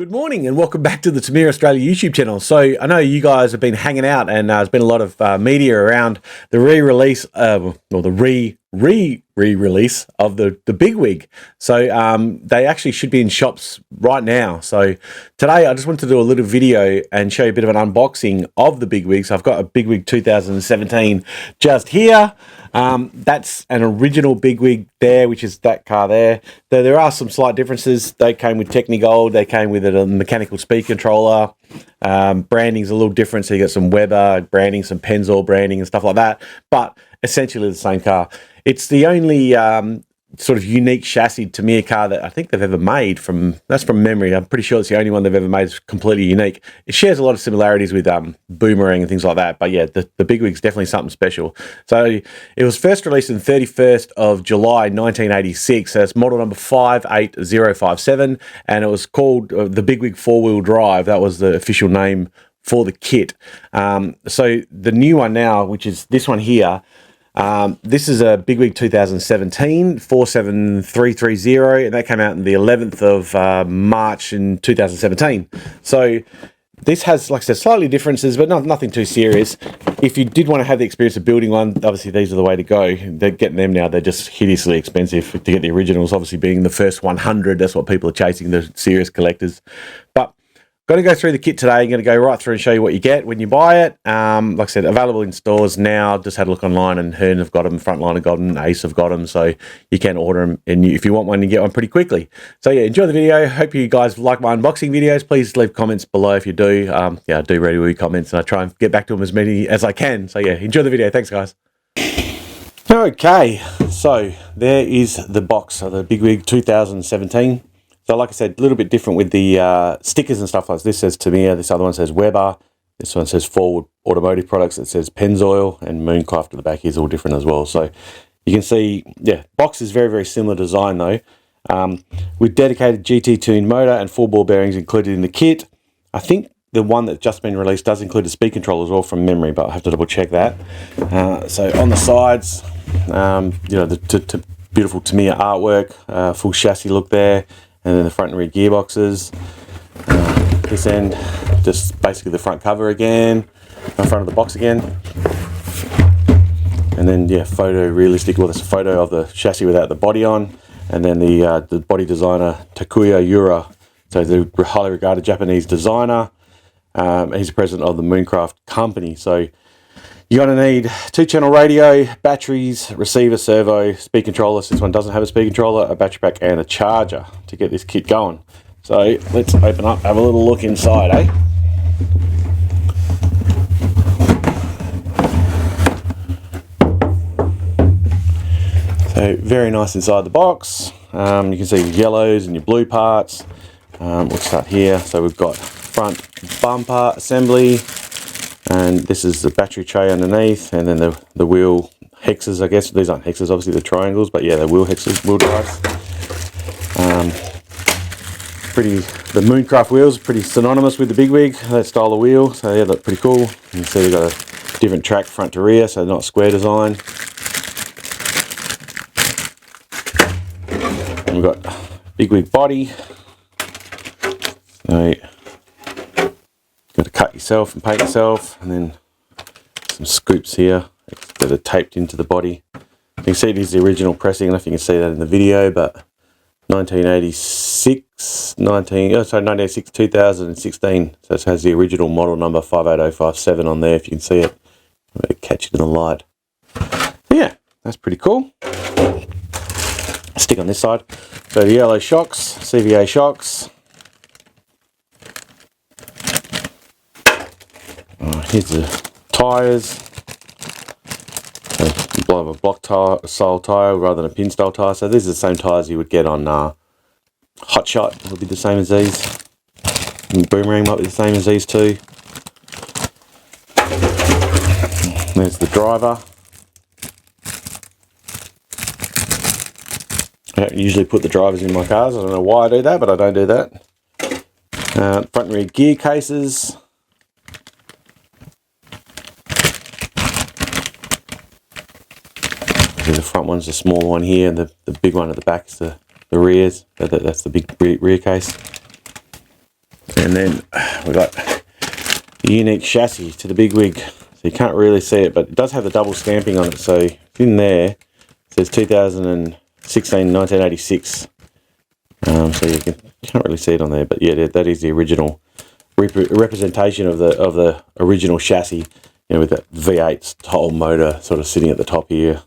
Good morning and welcome back to the Tamiya Australia YouTube channel. So I know you guys have been hanging out and there's been a lot of media around the re-release, or the re-release of the Bigwig. So they actually should be in shops right now. So today I just wanted to do a little video and show you a bit of an unboxing of the Bigwig. So I've got a Bigwig 2017 just here. That's an original Bigwig there, which is that car there. Though there are some slight differences. They came with Technigold, they came with a mechanical speed controller. Branding's a little different, so you got some Weber branding, some Pennzoil branding and stuff like that, but essentially the same car. It's the only sort of unique chassis Tamiya car that I think they've ever made. That's from memory. I'm pretty sure it's the only one they've ever made. It's completely unique. It shares a lot of similarities with Boomerang and things like that, but yeah, the Bigwig's definitely something special. So it was first released on 31st of July 1986. So it's model number 58057, and it was called the Bigwig 4-wheel drive. That was the official name for the kit. So the new one now, which is this one here, this is a Bigwig 2017 47330, and that came out on the 11th of March in 2017. So this has, like I said, slightly differences, but nothing too serious. If you did want to have the experience of building one, obviously these are the way to go. They're getting them now. They're just hideously expensive to get the originals, obviously being the first 100. That's what people are chasing, the serious collectors. But going to go through the kit today. I'm going to go right through and show you what you get when you buy it. Like I said, available in stores now. Just had a look online, and Hearn have got them, Frontline have got them, Ace have got them, so you can order them, and if you want one, you get one pretty quickly. So yeah, enjoy the video. Hope you guys like my unboxing videos. Please leave comments below if you do. Yeah, I do read all your comments, and I try and get back to them as many as I can. So yeah, enjoy the video. Thanks, guys. Okay, so there is the box of the Bigwig 2017. So like I said, a little bit different with the stickers and stuff. Like this says Tamiya, this other one says Weber, this one says Forward Automotive Products, it says Pennzoil, and Mooncraft at the back is all different as well. So you can see, yeah, box is very, very similar design though, with dedicated GT tuned motor and 4 ball bearings included in the kit. I think the one that's just been released does include a speed control as well from memory, but I'll have to double check that. So on the sides, you know, the beautiful Tamiya artwork, full chassis look there. And then the front and rear gearboxes. This end, just basically the front cover again, the front of the box again. And then, yeah, photo realistic. Well, there's a photo of the chassis without the body on. And then the body designer, Takuya Yura. So the highly regarded Japanese designer. He's the president of the Mooncraft company. So you're going to need 2-channel radio, batteries, receiver, servo, speed controller. This one doesn't have a speed controller, a battery pack, and a charger to get this kit going. So let's open up, have a little look inside, eh? So very nice inside the box. You can see your yellows and your blue parts. We'll start here. So we've got front bumper assembly. And this is the battery tray underneath, and then the wheel hexes, I guess. These aren't hexes, obviously they're triangles, but yeah, they're wheel hexes, wheel drives. The Mooncraft wheels are pretty synonymous with the Bigwig, that style of wheel, so yeah, look pretty cool. You can see they've got a different track front to rear, so not square design. And we've got Bigwig body. So got to cut yourself and paint yourself, and then some scoops here that are taped into the body. You can see it is the original pressing. I don't know if you can see that in the video, but 1986, 2016. So it has the original model number 58057 on there, if you can see it. I'm going to catch it in the light. So yeah, that's pretty cool. Stick on this side. So the yellow shocks, CVA shocks. Here's the tyres. So a block style tyre rather than a pin style tyre. So these are the same tyres you would get on Hot Shot. Would be the same as these. And Boomerang might be the same as these too. There's the driver. I don't usually put the drivers in my cars. I don't know why I do that, but I don't do that. Front and rear gear cases. The front one's the small one here, and the big one at the back is the rears. That's the big rear case. And then we've got the unique chassis to the Bigwig. So you can't really see it, but it does have the double stamping on it. So in there, it says 2016, 1986. So you can't really see it on there, but yeah, that is the original representation of the original chassis. You know, with that V8 whole motor sort of sitting at the top here,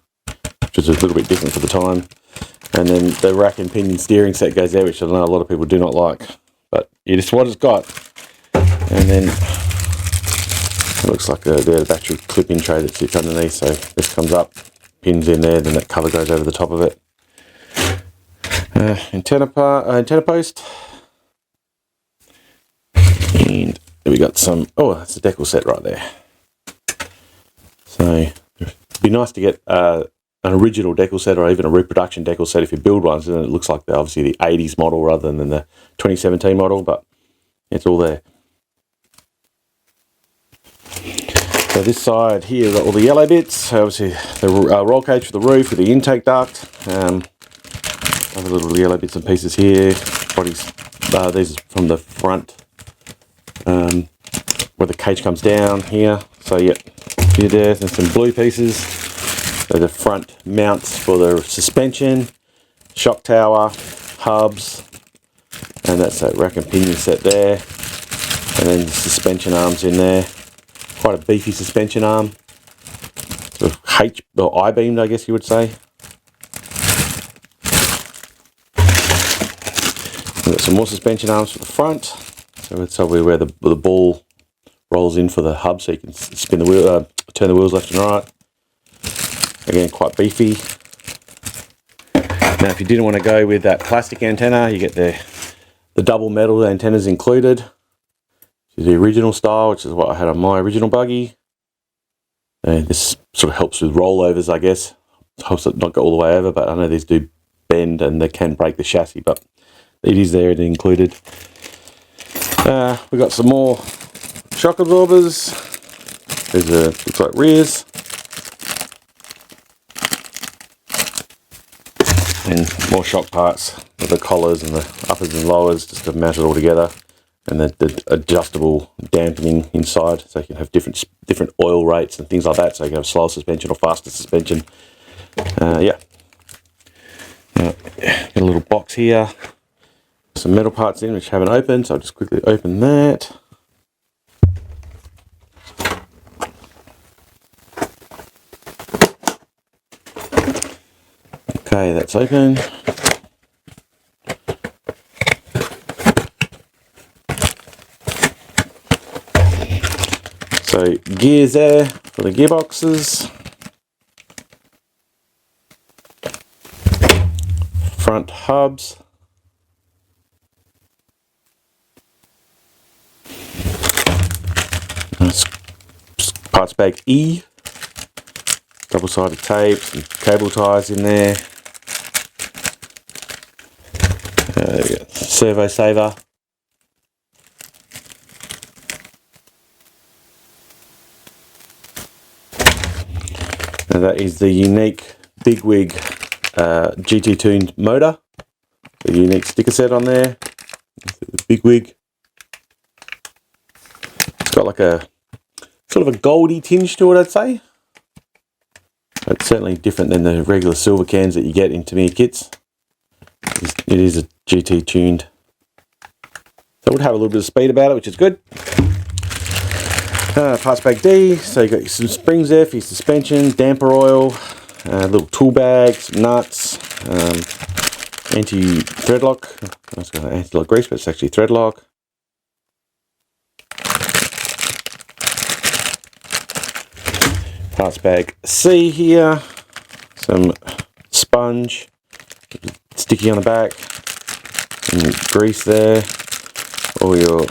which is a little bit different for the time. And then the rack and pinion steering set goes there, which I know a lot of people do not like. But yeah, just what it's got. And then it looks like the battery clip-in tray that sits underneath. So this comes up, pins in there, then that cover goes over the top of it. Antenna post. And we got some, oh, that's a decal set right there. So it'd be nice to get an original decal set or even a reproduction decal set if you build one. So then it looks like obviously the 80s model rather than the 2017 model, but it's all there. So this side here, got all the yellow bits. Obviously the roll cage for the roof with the intake duct. Other little yellow bits and pieces here. Bodies. These are from the front, where the cage comes down here. So yeah, here there's some blue pieces. So the front mounts for the suspension, shock tower, hubs, and that's that rack and pinion set there. And then the suspension arms in there. Quite a beefy suspension arm. Sort of I-beamed, I guess you would say. We've got some more suspension arms for the front. So that's probably where the ball rolls in for the hub, so you can spin the wheel, turn the wheels left and right. Again, quite beefy. Now, if you didn't want to go with that plastic antenna, you get the double metal antennas included. This is the original style, which is what I had on my original buggy. And this sort of helps with rollovers, I guess. It helps it not go all the way over, but I know these do bend and they can break the chassis, but it is there, it included. We've got some more shock absorbers. These are, looks like rears. And more shock parts with the collars and the uppers and lowers just to mount it all together. And the adjustable dampening inside, so you can have different oil rates and things like that, so you can have slower suspension or faster suspension. Yeah. Got a little box here. Some metal parts in which haven't opened, so I'll just quickly open that. Okay, that's open. So gears there for the gearboxes. Front hubs. Parts bag E, double-sided tape, some cable ties in there. We got servo saver. Now that is the unique Bigwig GT tuned motor. The unique sticker set on there. The Bigwig. It's got like a sort of a goldy tinge to it, I'd say. It's certainly different than the regular silver cans that you get in Tamiya kits. It is a GT tuned. So it would have a little bit of speed about it, which is good. Parts bag D, so you got some springs there for your suspension, damper oil, little tool bag, some nuts, anti-thread lock. I was going to anti-lock grease, but it's actually thread lock. Parts bag C here, some sponge, sticky on the back, some grease there, all your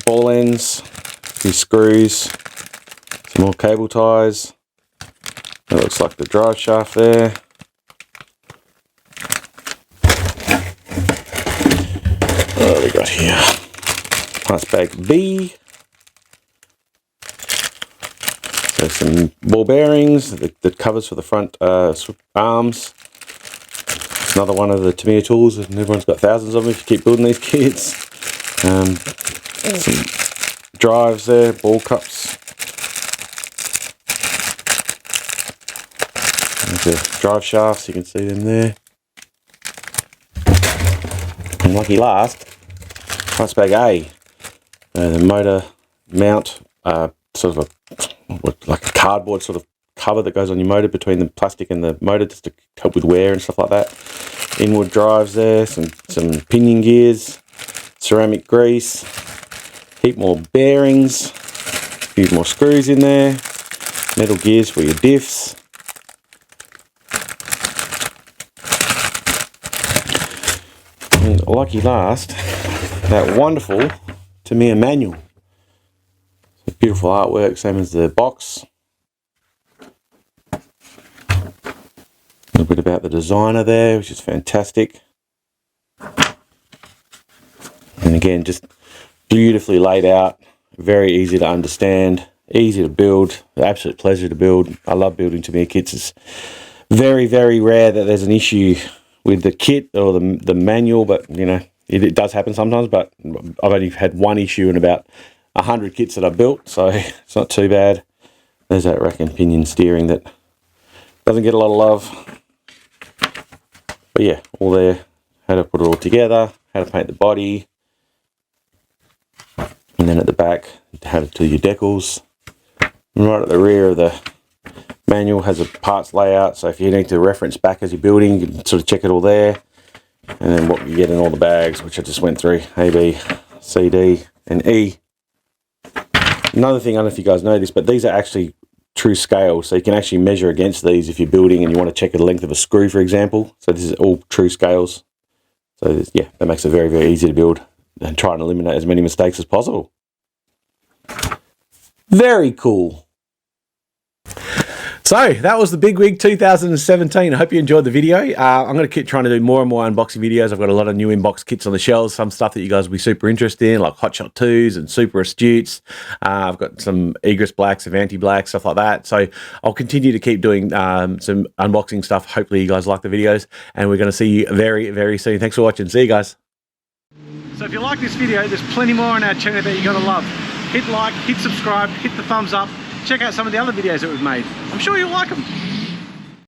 ball ends, a few screws, some more cable ties. That looks like the drive shaft there. What have we got here? Parts bag B. So some ball bearings, the covers for the front arms. Another one of the Tamiya tools, and everyone's got thousands of them if you keep building these kits. Some drives there, ball cups. There's the drive shafts, you can see them there. And lucky last, price bag A, the motor mount, sort of like a cardboard sort of cover that goes on your motor between the plastic and the motor, just to help with wear and stuff like that. Inward drives there, some pinion gears, ceramic grease, heap more bearings, a few more screws in there, metal gears for your diffs. And lucky last, that wonderful Tamiya manual. So beautiful artwork, same as the box. A little bit about the designer there, which is fantastic. And again, just beautifully laid out, very easy to understand, easy to build, absolute pleasure to build. I love building Tamiya kits. It's very, very rare that there's an issue with the kit or the manual, but you know, it does happen sometimes. But I've only had one issue in about 100 kits that I've built, so it's not too bad. There's that rack and pinion steering that doesn't get a lot of love. But yeah, all there, how to put it all together, how to paint the body, and then at the back, how to do your decals. And right at the rear of the manual has a parts layout, so if you need to reference back as you're building, you can sort of check it all there. And then what you get in all the bags, which I just went through, A, B, C, D, and E. Another thing, I don't know if you guys know this, but these are actually true scale, so you can actually measure against these if you're building and you want to check the length of a screw, for example. So this is all true scales. So yeah, that makes it very, very easy to build and try and eliminate as many mistakes as possible. Very cool. So that was the Bigwig 2017. I hope you enjoyed the video. I'm going to keep trying to do more and more unboxing videos. I've got a lot of new inbox kits on the shelves, some stuff that you guys will be super interested in, like Hotshot 2s and Super Astutes. I've got some Egress Blacks, Avanti Blacks, stuff like that. So I'll continue to keep doing some unboxing stuff. Hopefully you guys like the videos, and we're going to see you very, very soon. Thanks for watching. See you guys. So if you like this video, there's plenty more on our channel that you're going to love. Hit like, hit subscribe, hit the thumbs up. Check out some of the other videos that we've made. I'm sure you'll like them.